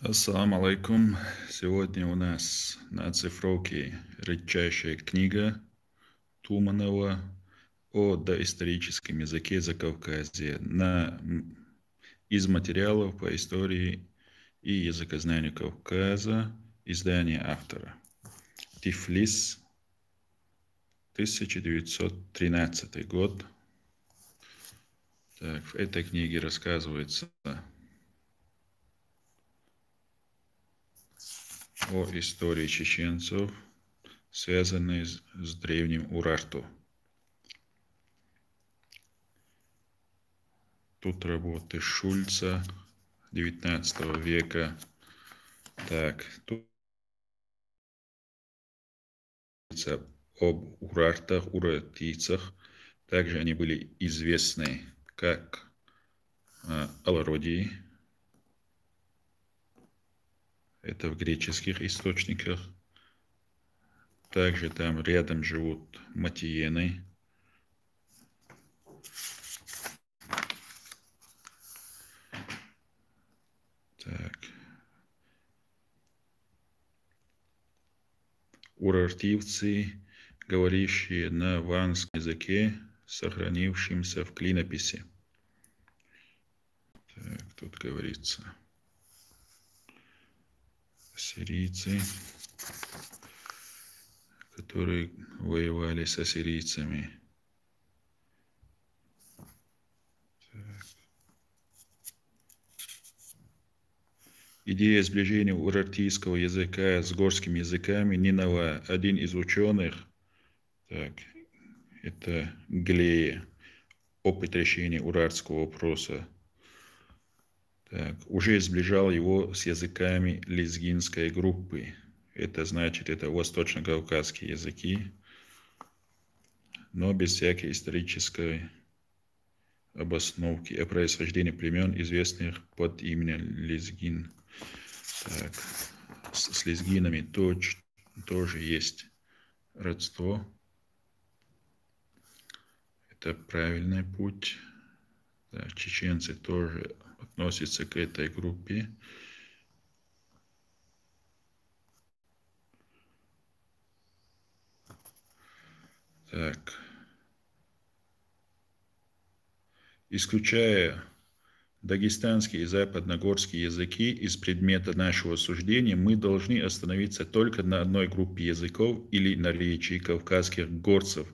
Ассаламу алейкум. Сегодня у нас на цифровке редчайшая книга Туманова о доисторическом языке Закавказья из материалов по истории и языкознанию Кавказа, издание автора. Тифлис, 1913 год. Так, в этой книге рассказывается о истории чеченцев, связанной с древним Урарту. Тут работы Шульца XIX века. Так, тут об урартах, уратийцах. Также они были известны как алародии. Это в греческих источниках. Также там рядом живут матиены. Так. Урартивцы, говорящие на ванском языке, сохранившемся в клинописи. Так, тут говорится. Ассирийцы, которые воевали с ассирийцами. Идея сближения урартийского языка с горскими языками не нова. Один из ученых, это Глея, опыт решения урартского вопроса, уже сближал его с языками лезгинской группы. Это значит, это восточно-кавказские языки, но без всякой исторической обосновки о происхождении племен, известных под именем лезгин. Так, с лезгинами тоже есть родство. Это правильный путь. Так, чеченцы тоже относятся к этой группе. Так. Исключая дагестанский и западногорский языки из предмета нашего суждения, мы должны остановиться только на одной группе языков или наречий кавказских горцев,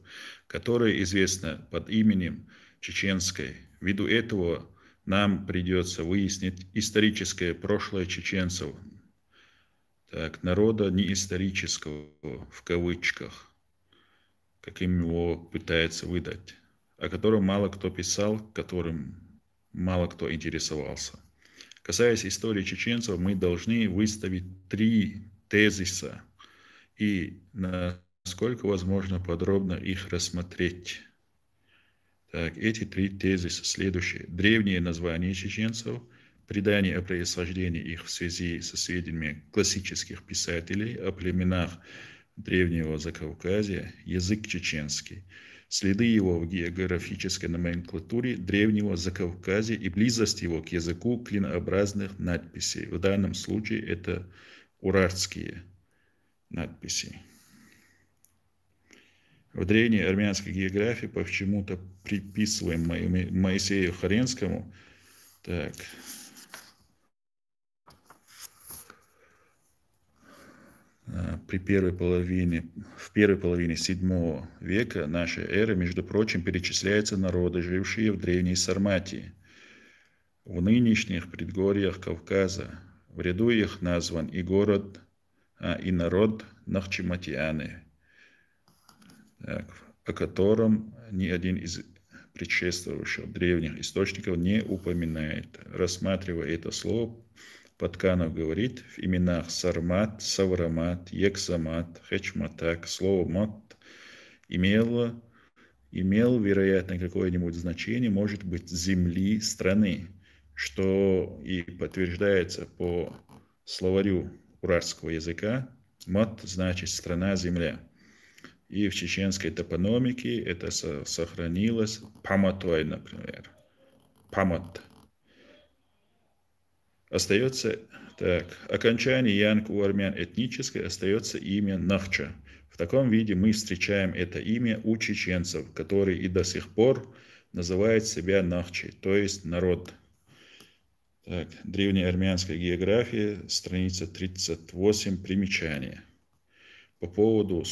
которая известна под именем чеченской. Ввиду этого нам придется выяснить историческое прошлое чеченцев, народа неисторического, в кавычках, каким его пытается выдать, о котором мало кто писал, которым мало кто интересовался. Касаясь истории чеченцев, мы должны выставить 3 тезиса и, насколько возможно, подробно их рассмотреть. Так, эти 3 тезиса следующие. Древние названия чеченцев, предания о происхождении их в связи со сведениями классических писателей о племенах древнего Закавказья, язык чеченский, следы его в географической номенклатуре древнего Закавказья и близость его к языку клинообразных надписей. В данном случае это урартские надписи. В древней армянской географии почему-то приписываем Моисею Хоренскому, в первой половине VII века нашей эры, между прочим, перечисляются народы, жившие в древней Сарматии, в нынешних предгорьях Кавказа. В ряду их назван и город, и народ Нахчиматианы, о котором ни один из предшествовавших древних источников не упоминает. Рассматривая это слово, Патканов говорит, в именах Сармат, Саврамат, Ексамат, Хечматак слово «мат» имел, вероятно, какое-нибудь значение, может быть, земли, страны, что и подтверждается по словарю уральского языка. Мат значит страна, земля. И в чеченской топономике это сохранилось. Паматой, например. Памат. Остается, так, окончание янг у армян этническое, остается имя Нахча. В таком виде мы встречаем это имя у чеченцев, которые и до сих пор называют себя Нахчи, то есть народ. Так, древняя армянская география, страница 38, примечание. По поводу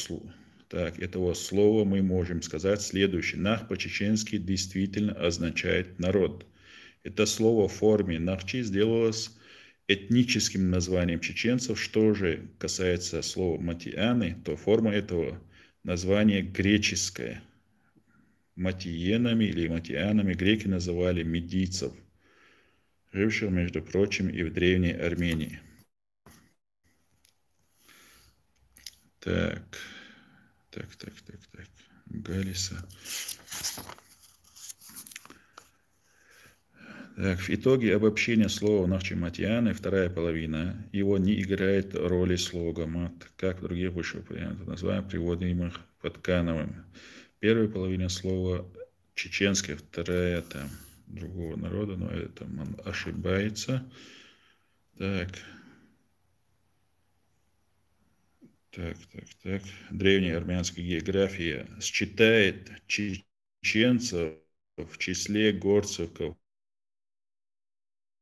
этого слова мы можем сказать следующее. Нах по-чеченски действительно означает народ. Это слово в форме нахчи сделалось этническим названием чеченцев. Что же касается слова матианы, то форма этого названия греческая. Матиенами или матианами греки называли медийцев, живших, между прочим, и в Древней Армении. Так. Галиса. Так, в итоге обобщения слова Нахчиматьяны, вторая половина, его не играет роли слова гамат, как в других вышеупомянутых названиях, приводимых Подкановым. Первая половина слова чеченская, вторая там другого народа, но это он ошибается. Так. Древняя армянская география считает чеченцев в числе горцев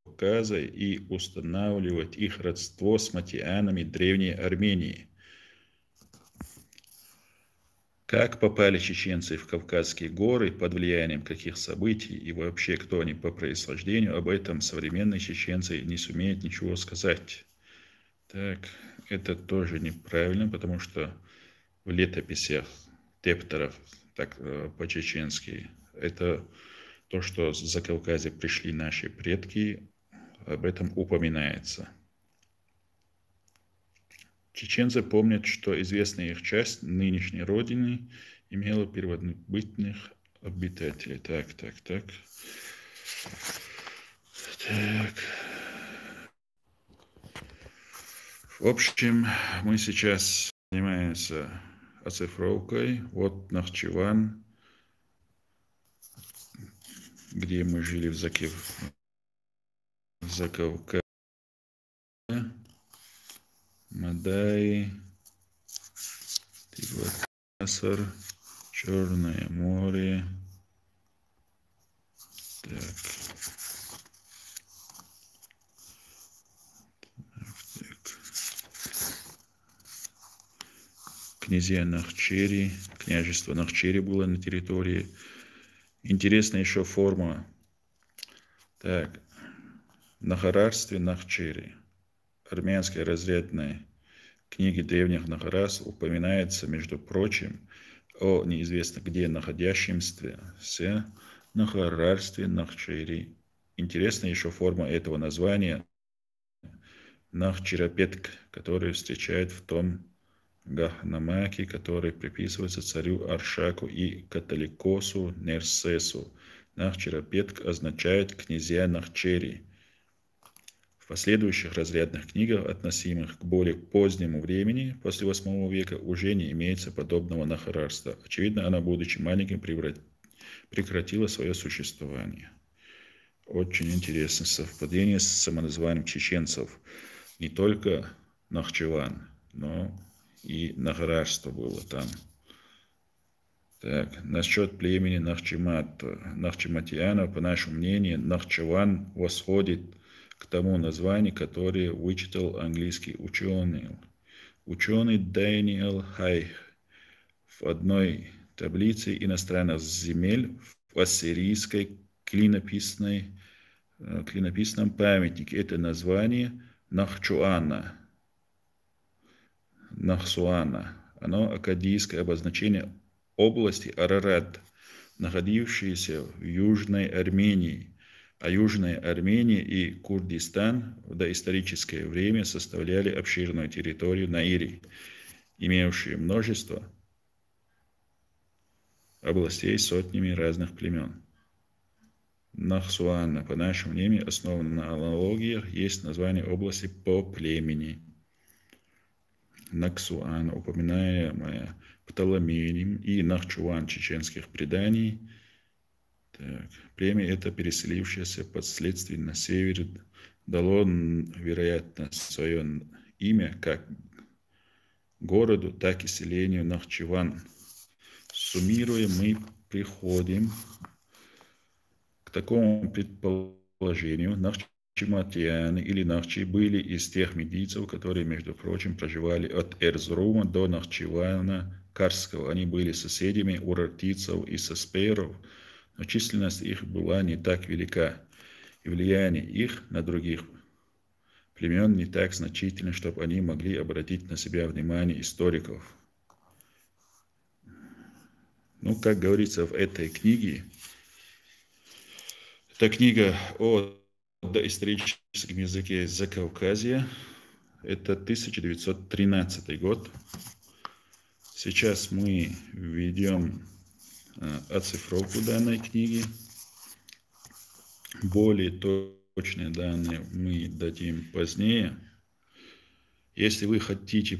Кавказа и устанавливает их родство с матианами Древней Армении. Как попали чеченцы в Кавказские горы, под влиянием каких событий и вообще кто они по происхождению, об этом современные чеченцы не сумеют ничего сказать. Так, это тоже неправильно, потому что в летописях тептеров, так по-чеченски, это то, что с Закавказья пришли наши предки, об этом упоминается. Чеченцы помнят, что известная их часть нынешней родины имела первобытных обитателей. Так. В общем, мы сейчас занимаемся оцифровкой. Вот Нахчеван, где мы жили в Закавказье. Мадай, Тигватасар, Черное море. Так. Князья Нахчери, княжество Нахчери было на территории. Интересная еще форма. Так, Нахарарстве Нахчери. Армянской разрядной книге древних Нахарас упоминается, между прочим, о неизвестно где находящемся Нахарарстве Нахчери. Интересная еще форма этого названия Нахчирапетк, который встречают в том Гахнамаке, который приписывается царю Аршаку и католикосу Нерсесу. Нахчирапетк означает князья Нахчери. В последующих разрядных книгах, относимых к более позднему времени, после VIII века, уже не имеется подобного нахарарства. Очевидно, она, будучи маленьким, прекратила свое существование. Очень интересное совпадение с самоназванием чеченцев. Не только Нахчеван, но и нахарарство было там. Так, насчет племени Нахчиматьянов, по нашему мнению, Нахчеван восходит к тому названию, которое вычитал английский ученый Дэниел Хайх в одной таблице иностранных земель в ассирийской клинописном памятнике. Это название Нахчуана. Оно аккадийское обозначение области Арарат, находившейся в Южной Армении. А Южная Армения и Курдистан в доисторическое время составляли обширную территорию Наири, имевшую множество областей с сотнями разных племен. Нахсуана, по нашему мнению, основана на аналогиях, есть название области по племени. Наксуан, упоминаемая Птоломеем и Нахчуван чеченских преданий. Так. Племя это, переселившееся впоследствии на север дало, вероятно, свое имя как городу, так и селению Нахчиван. Суммируя, мы приходим к такому предположению: нахчиматьяне или нахчи были из тех медийцев, которые, между прочим, проживали от Эрзрума до Нахчивана Карского. Они были соседями урартийцев и саспейров, но численность их была не так велика, и влияние их на других племен не так значительно, чтобы они могли обратить на себя внимание историков. Ну, как говорится в этой книге, это книга о доисторическом языке Закавказья. Это 1913 год. Сейчас мы ведем оцифровку данной книги. Более точные данные мы дадим позднее. Если вы хотите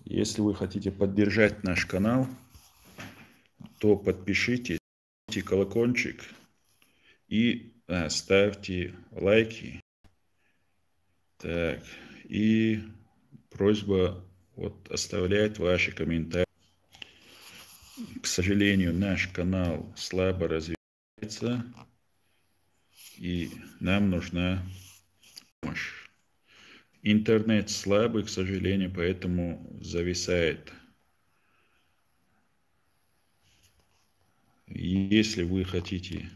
Если вы хотите поддержать наш канал, то подпишитесь, колокольчик и ставьте лайки. Так, и просьба оставлять ваши комментарии. К сожалению, наш канал слабо развивается, и нам нужна помощь. Интернет слабый, к сожалению, поэтому зависает. Если вы хотите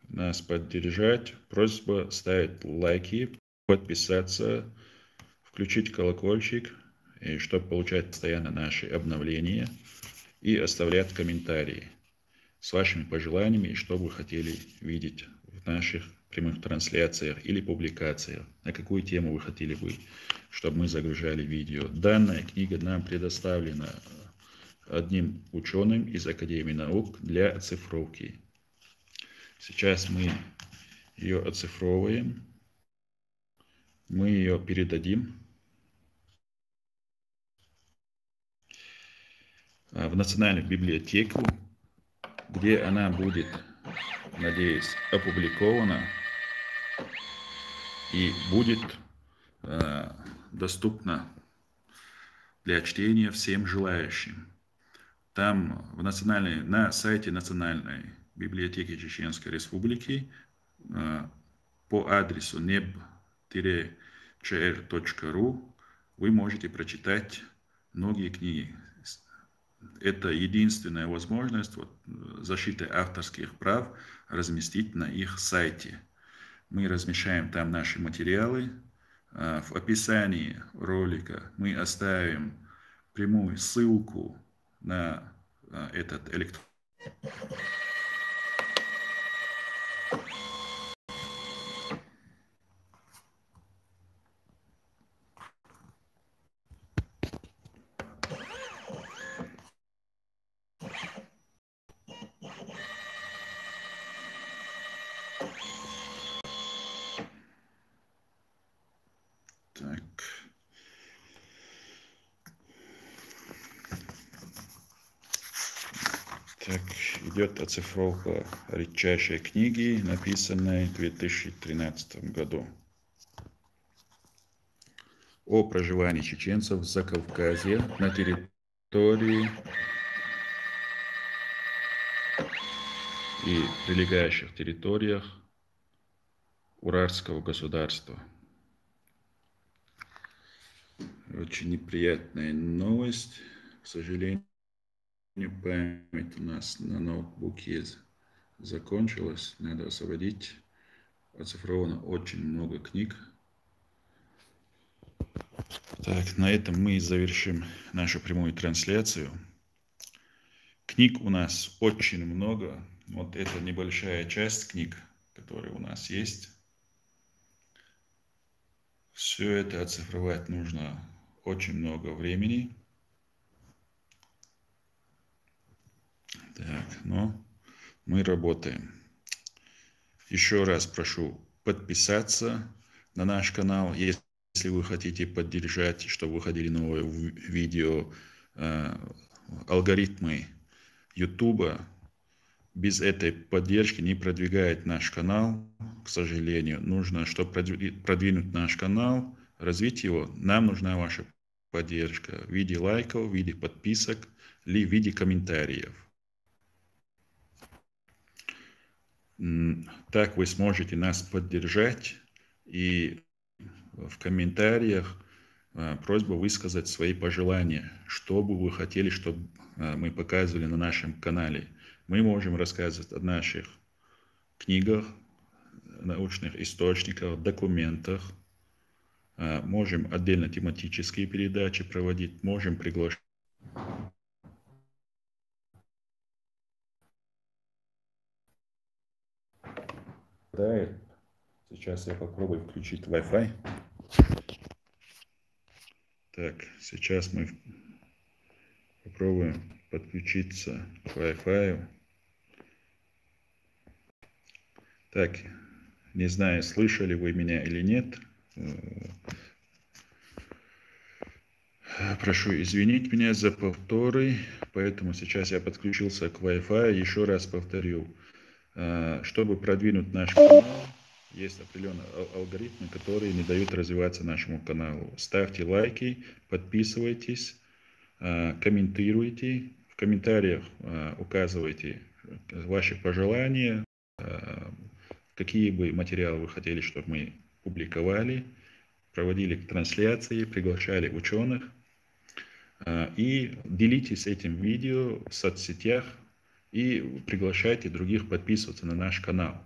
нас поддержать, просьба ставить лайки, подписаться, включить колокольчик, чтобы получать постоянно наши обновления, и оставлять комментарии с вашими пожеланиями и что вы хотели видеть в наших прямых трансляциях или публикациях, на какую тему вы хотели бы, чтобы мы загружали видео. Данная книга нам предоставлена одним ученым из Академии наук для оцифровки. Сейчас мы ее оцифровываем, мы ее передадим в Национальную библиотеку, где она будет, надеюсь, опубликована и будет доступна для чтения всем желающим. Там на сайте Национальной библиотеки Чеченской Республики по адресу neb-cr.ru вы можете прочитать многие книги. Это единственная возможность защиты авторских прав разместить на их сайте. Мы размещаем там наши материалы. В описании ролика мы оставим прямую ссылку на этот электронный. Так, идет оцифровка редчайшей книги, написанной в 2013 году. О проживании чеченцев в Закавказье на территории и прилегающих территориях Уральского государства. Очень неприятная новость. К сожалению, память у нас на ноутбуке закончилась. Надо освободить. Оцифровано очень много книг. Так, на этом мы завершим нашу прямую трансляцию. Книг у нас очень много. Вот это небольшая часть книг, которые у нас есть. Все это оцифровать нужно очень много времени. Так, но мы работаем. Еще раз прошу подписаться на наш канал, если вы хотите поддержать, чтобы выходили новые видео алгоритмы YouTube без этой поддержки не продвигает наш канал, к сожалению. Нужно, чтобы продвинуть наш канал, развить его, нам нужна ваша поддержка в виде лайков, в виде подписок или в виде комментариев. Так вы сможете нас поддержать, и в комментариях просьба высказать свои пожелания, что бы вы хотели, чтобы мы показывали на нашем канале. Мы можем рассказывать о наших книгах, научных источниках, документах, можем отдельно тематические передачи проводить, можем приглашать. Сейчас я попробую включить Wi-Fi. Так, сейчас мы попробуем подключиться к Wi-Fi. Так, не знаю, слышали вы меня или нет. Прошу извинить меня за повторы, поэтому сейчас я подключился к Wi-Fi. Еще раз повторю, чтобы продвинуть наш канал, есть определенные алгоритмы, которые не дают развиваться нашему каналу. Ставьте лайки, подписывайтесь, комментируйте. В комментариях указывайте ваши пожелания, какие бы материалы вы хотели, чтобы мы публиковали, проводили трансляции, приглашали ученых. И делитесь этим видео в соцсетях и приглашайте других подписываться на наш канал.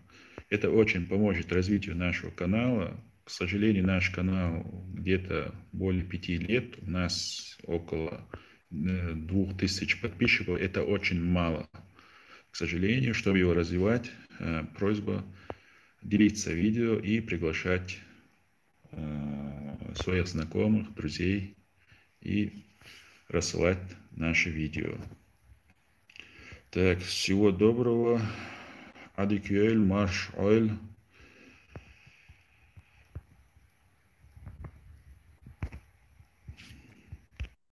Это очень поможет развитию нашего канала. К сожалению, наш канал где-то более 5 лет. У нас около 2000 подписчиков. Это очень мало. К сожалению, чтобы его развивать, просьба делиться видео и приглашать своих знакомых, друзей и рассылать наши видео. Так, всего доброго. Адикюэль, марш, ойл.